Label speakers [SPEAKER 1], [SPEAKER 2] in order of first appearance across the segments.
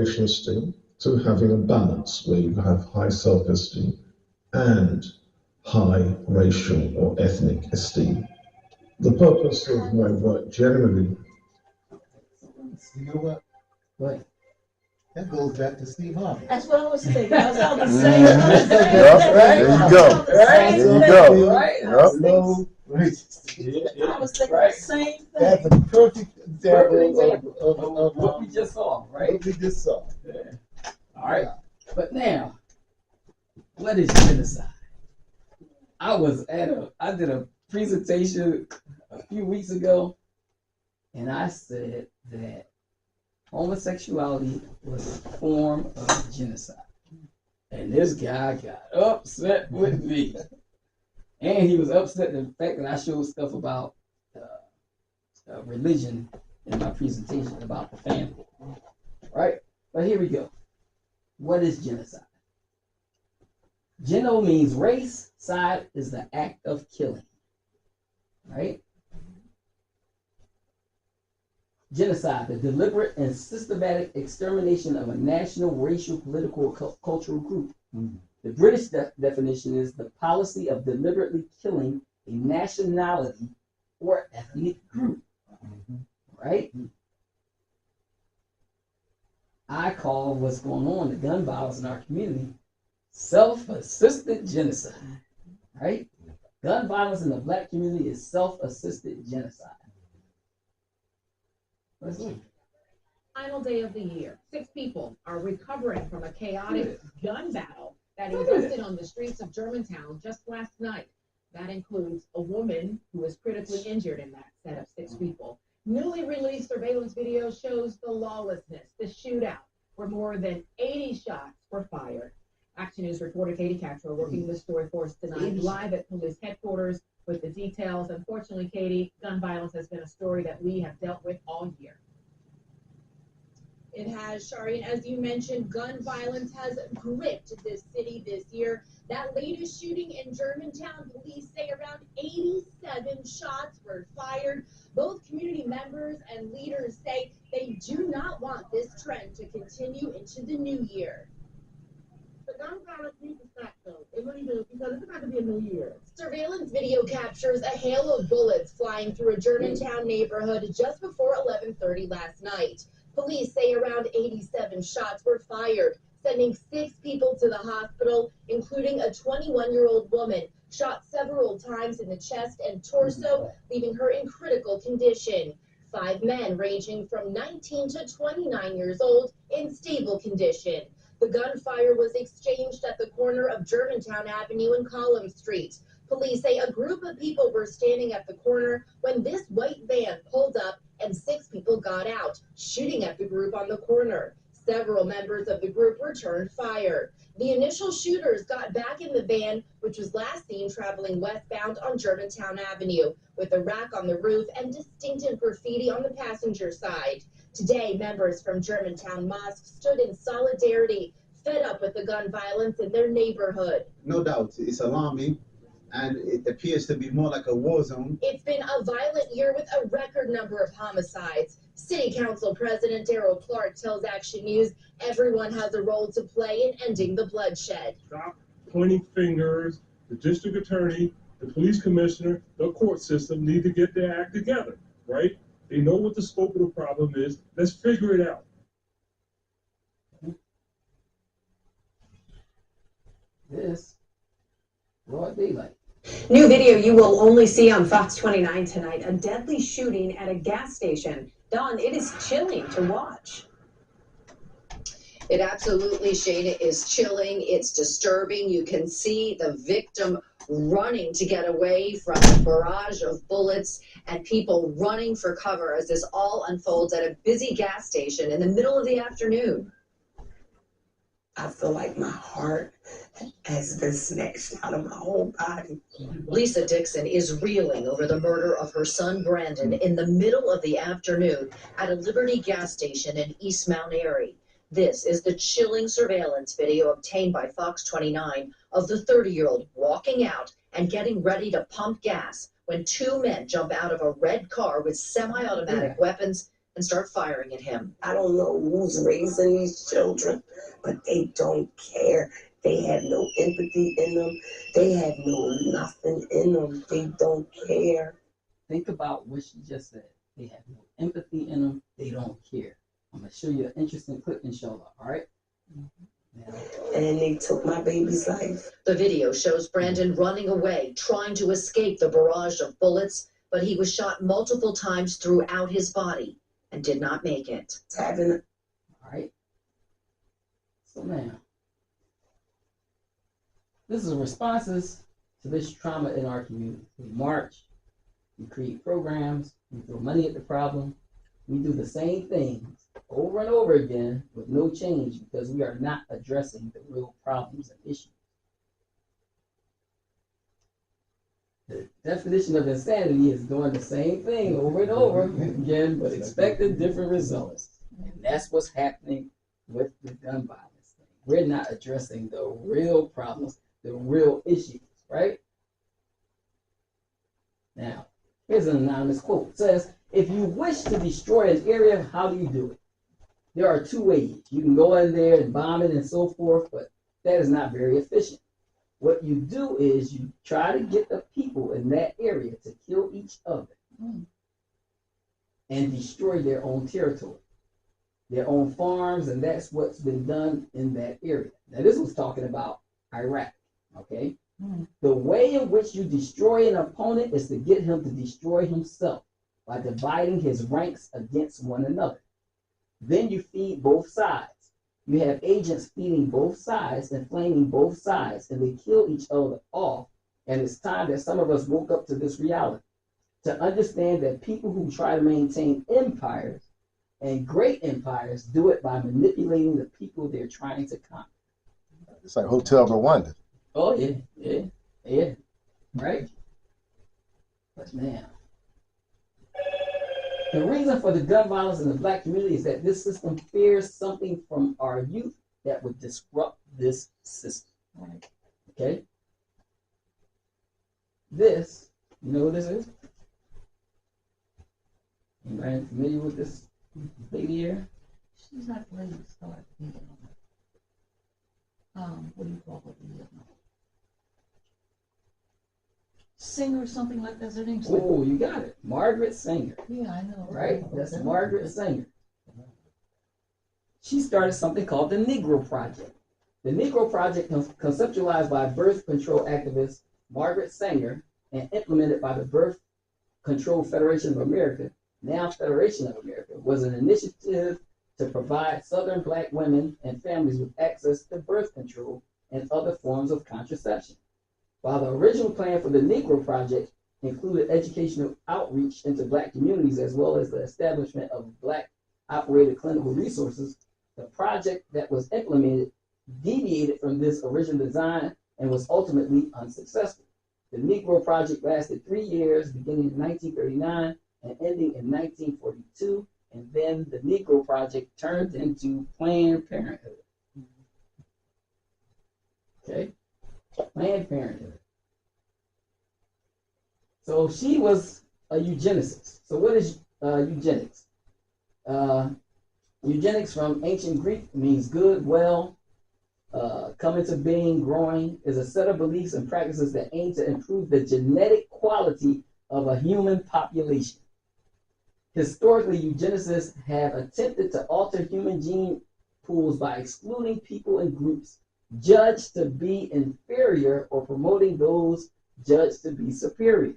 [SPEAKER 1] esteem to having a balance where you have high self-esteem and high racial or ethnic esteem. The purpose of my work generally.
[SPEAKER 2] You know what?
[SPEAKER 3] Right.
[SPEAKER 2] That goes back to Steve Harvey.
[SPEAKER 3] That's what I was thinking. I was about to say.
[SPEAKER 4] There you go. There you go.
[SPEAKER 3] Right.
[SPEAKER 2] Low race.
[SPEAKER 3] I was thinking the same thing.
[SPEAKER 2] That's a perfect example of
[SPEAKER 3] what we just saw, right?
[SPEAKER 2] what we just saw.
[SPEAKER 3] Yeah. All right. But now, what is genocide? I did a presentation a few weeks ago, and I said that homosexuality was a form of genocide. And this guy got upset with me. And he was upset at the fact that I showed stuff about religion in my presentation about the family. Right? But here we go. What is genocide? Geno means race, side is the act of killing. Right? Genocide, the deliberate and systematic extermination of a national, racial, political, or cultural group. Mm-hmm. The British definition is the policy of deliberately killing a nationality or ethnic group. Mm-hmm. Right? I call what's going on, the gun violence in our community, self-assisted genocide. Right? Gun violence in the black community is self-assisted genocide.
[SPEAKER 5] Final day of the year. 6 people are recovering from a chaotic gun battle that erupted on the streets of Germantown just last night. That includes a woman who was critically injured in that set of 6 people. Newly released surveillance video shows the lawlessness, the shootout, where more than 80 shots were fired. Action News reporter Katie Castro working this story for us tonight, live at police headquarters with the details. Unfortunately, Katie, gun violence has been a story that we have dealt with all year.
[SPEAKER 6] It has, Shari, and as you mentioned, gun violence has gripped this city this year. That latest shooting in Germantown, police say around 87 shots were fired. Both community members and leaders say they do not want this trend to continue into the new year.
[SPEAKER 7] The gun violence needs to stop, though. It really does, because it's about to be a new year.
[SPEAKER 6] Surveillance video captures a hail of bullets flying through a Germantown neighborhood just before 11:30 last night. Police say around 87 shots were fired, sending 6 people to the hospital, including a 21-year-old woman, shot several times in the chest and torso, leaving her in critical condition. 5 men ranging from 19 to 29 years old in stable condition. The gunfire was exchanged at the corner of Germantown Avenue and Collins Street. Police say a group of people were standing at the corner when this white van pulled up and 6 people got out, shooting at the group on the corner. Several members of the group returned fire. The initial shooters got back in the van, which was last seen traveling westbound on Germantown Avenue, with a rack on the roof and distinctive graffiti on the passenger side. Today, members from Germantown Mosque stood in solidarity, fed up with the gun violence in their neighborhood.
[SPEAKER 2] No doubt, it's alarming, and it appears to be more like a war zone.
[SPEAKER 6] It's been a violent year with a record number of homicides. City Council President Darrell Clark tells Action News everyone has a role to play in ending the bloodshed.
[SPEAKER 8] Stop pointing fingers. The district attorney, the police commissioner, the court system need to get their act together, right? They know what the scope of the problem is. Let's figure it out.
[SPEAKER 3] This broad daylight.
[SPEAKER 5] New video you will only see on Fox 29 tonight. A deadly shooting at a gas station. Dawn, it is chilling to watch.
[SPEAKER 9] It absolutely, Shana, is chilling. It's disturbing. You can see the victim running to get away from a barrage of bullets and people running for cover as this all unfolds at a busy gas station in the middle of the afternoon.
[SPEAKER 10] I feel like my heart has been snatched out of my whole body.
[SPEAKER 9] Lisa Dixon is reeling over the murder of her son Brandon in the middle of the afternoon at a Liberty gas station in East Mount Airy. This is the chilling surveillance video obtained by Fox 29 of the 30-year-old walking out and getting ready to pump gas when 2 men jump out of a red car with semi-automatic weapons and start firing at him.
[SPEAKER 10] I don't know who's raising these children, but they don't care. They have no empathy in them. They have no nothing in them. They don't care.
[SPEAKER 3] Think about what she just said. They have no empathy in them. They don't care. I'm going to show you an interesting clip, inshallah. All right?
[SPEAKER 10] And they took my baby's life.
[SPEAKER 9] The video shows Brandon running away, trying to escape the barrage of bullets, but he was shot multiple times throughout his body and did not make it.
[SPEAKER 3] All right. So now, this is responses to this trauma in our community. We march, we create programs, we throw money at the problem. We do the same things over and over again with no change because we are not addressing the real problems and issues. The definition of insanity is doing the same thing over and over again, but expecting different results. And that's what's happening with the gun violence thing. We're not addressing the real problems, the real issues, right? Now, here's an anonymous quote. It says, if you wish to destroy an area, how do you do it? There are two ways. You can go in there and bomb it and so forth, but that is not very efficient. What you do is you try to get the people in that area to kill each other and destroy their own territory, their own farms, and that's what's been done in that area. Now, this was talking about Iraq, okay? The way in which you destroy an opponent is to get him to destroy himself by dividing his ranks against one another. Then you feed both sides. You have agents feeding both sides, inflaming both sides, and they kill each other off. And it's time that some of us woke up to this reality, to understand that people who try to maintain empires and great empires do it by manipulating the people they're trying to conquer.
[SPEAKER 4] It's like Hotel Rwanda.
[SPEAKER 3] Oh, yeah, right? But now, the reason for the gun violence in the black community is that this system fears something from our youth that would disrupt this system. Okay? This, you know what this is? Anybody familiar with this lady here?
[SPEAKER 11] She's not the lady who started thinking on it. What do you call it? Singer or something like that. Is her name?
[SPEAKER 3] Oh, you got it. Margaret Sanger.
[SPEAKER 11] Yeah, I know.
[SPEAKER 3] Right? That's Margaret Sanger. She started something called the Negro Project. The Negro Project, conceptualized by birth control activist Margaret Sanger and implemented by the Birth Control Federation of America, now Federation of America, was an initiative to provide Southern black women and families with access to birth control and other forms of contraception. While the original plan for the Negro Project included educational outreach into black communities as well as the establishment of black operated clinical resources, the project that was implemented deviated from this original design and was ultimately unsuccessful. The Negro Project lasted 3 years, beginning in 1939 and ending in 1942, and then the Negro Project turned into Planned Parenthood. Okay? Planned Parenthood. So she was a eugenicist. So what is eugenics? Eugenics from ancient Greek means good, well, come into being, growing, is a set of beliefs and practices that aim to improve the genetic quality of a human population. Historically, eugenicists have attempted to alter human gene pools by excluding people in groups judged to be inferior or promoting those judged to be superior.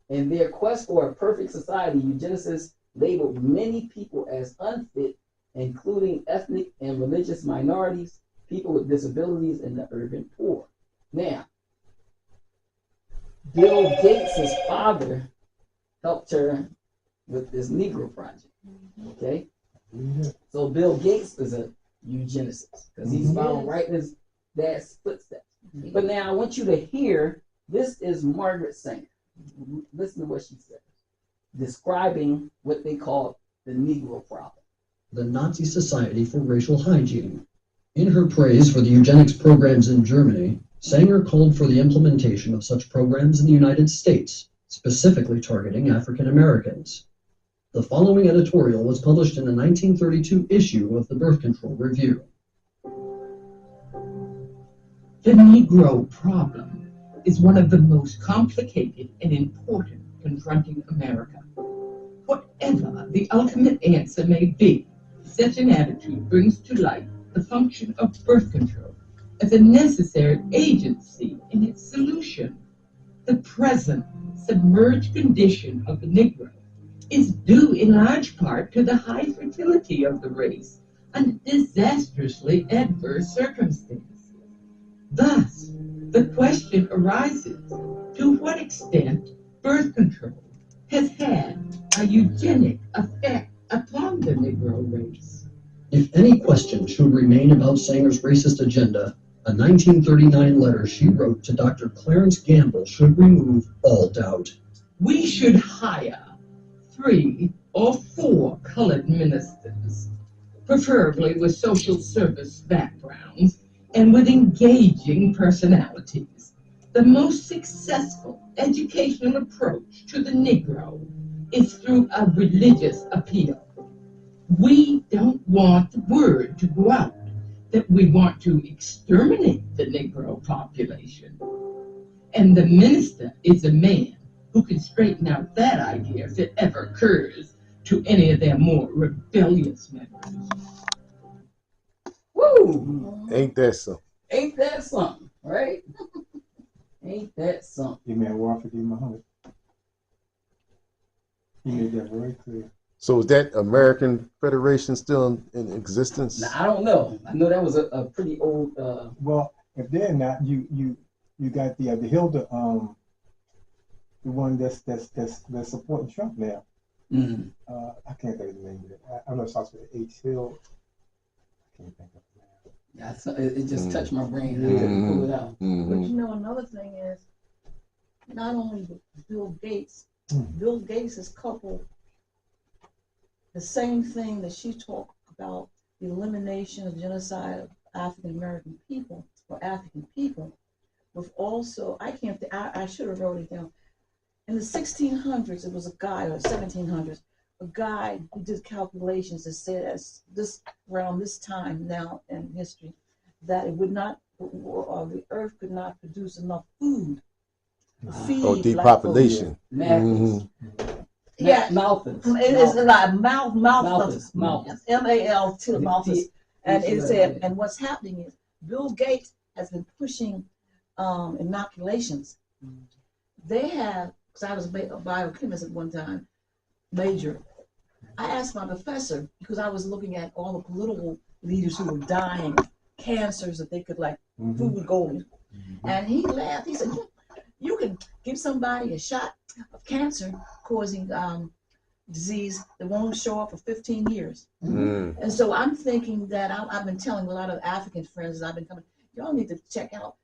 [SPEAKER 3] In their quest for a perfect society, eugenicists labeled many people as unfit, including ethnic and religious minorities, people with disabilities, and the urban poor. Now, Bill Gates' father helped her with this Negro Project. Okay? So Bill Gates is a eugenicist because he's following right in his dad's footsteps. But now I want you to hear, this is Margaret Sanger. Listen to what she says, describing what they call the Negro problem.
[SPEAKER 12] The Nazi Society for Racial Hygiene. In her praise for the eugenics programs in Germany, Sanger called for the implementation of such programs in the United States, specifically targeting African Americans. The following editorial was published in the 1932 issue of the Birth Control Review.
[SPEAKER 13] The Negro problem is one of the most complicated and important confronting America. Whatever the ultimate answer may be, such an attitude brings to light the function of birth control as a necessary agency in its solution. The present submerged condition of the Negro is due in large part to the high fertility of the race under disastrously adverse circumstances. Thus, the question arises, to what extent birth control has had a eugenic effect upon the Negro race?
[SPEAKER 12] If any question should remain about Sanger's racist agenda, a 1939 letter she wrote to Dr. Clarence Gamble should remove all doubt.
[SPEAKER 13] We should hire 3 or 4 colored ministers, preferably with social service backgrounds and with engaging personalities. The most successful educational approach to the Negro is through a religious appeal. We don't want the word to go out that we want to exterminate the Negro population. And the minister is a man who can straighten out that idea if it ever occurs to any of their more rebellious members.
[SPEAKER 3] Woo!
[SPEAKER 4] Ain't that something?
[SPEAKER 3] Ain't that something, right? Ain't that something?
[SPEAKER 14] Amen. Warford, Muhammad. He made that very clear.
[SPEAKER 4] So is that American Federation still in existence?
[SPEAKER 3] Now, I don't know. I know that was a pretty old.
[SPEAKER 14] Well, if they're not, you got the Hilda, the one that's supporting Trump now.
[SPEAKER 3] Mm-hmm.
[SPEAKER 14] I can't think of the name of it. I'm not talking about H. Hill. I can't think of it.
[SPEAKER 3] Yeah, it just touched my brain. I couldn't pull it out.
[SPEAKER 11] But you know, another thing is, not only Bill Gates, Bill Gates has coupled the same thing that she talked about, the elimination of genocide of African American people or African people, with also, I should have wrote it down. In the 1600s, it was a guy, or 1700s, a guy who did calculations that said as this around this time now in history, that it would not, or the earth could not produce enough food to feed
[SPEAKER 4] depopulation.
[SPEAKER 3] Malthus.
[SPEAKER 11] Yeah,
[SPEAKER 3] Malthus.
[SPEAKER 11] It is like Malthus.
[SPEAKER 3] Malthus.
[SPEAKER 11] M-A-L-T, Malthus. And it said, and what's happening is Bill Gates has been pushing inoculations. They have, because I was a biochemist at one time, major. I asked my professor, because I was looking at all the political leaders who were dying of cancers that they could food gold. And he laughed. He said, you can give somebody a shot of cancer causing disease that won't show up for 15 years. And so I'm thinking that I've been telling a lot of African friends, I've been coming, y'all need to check out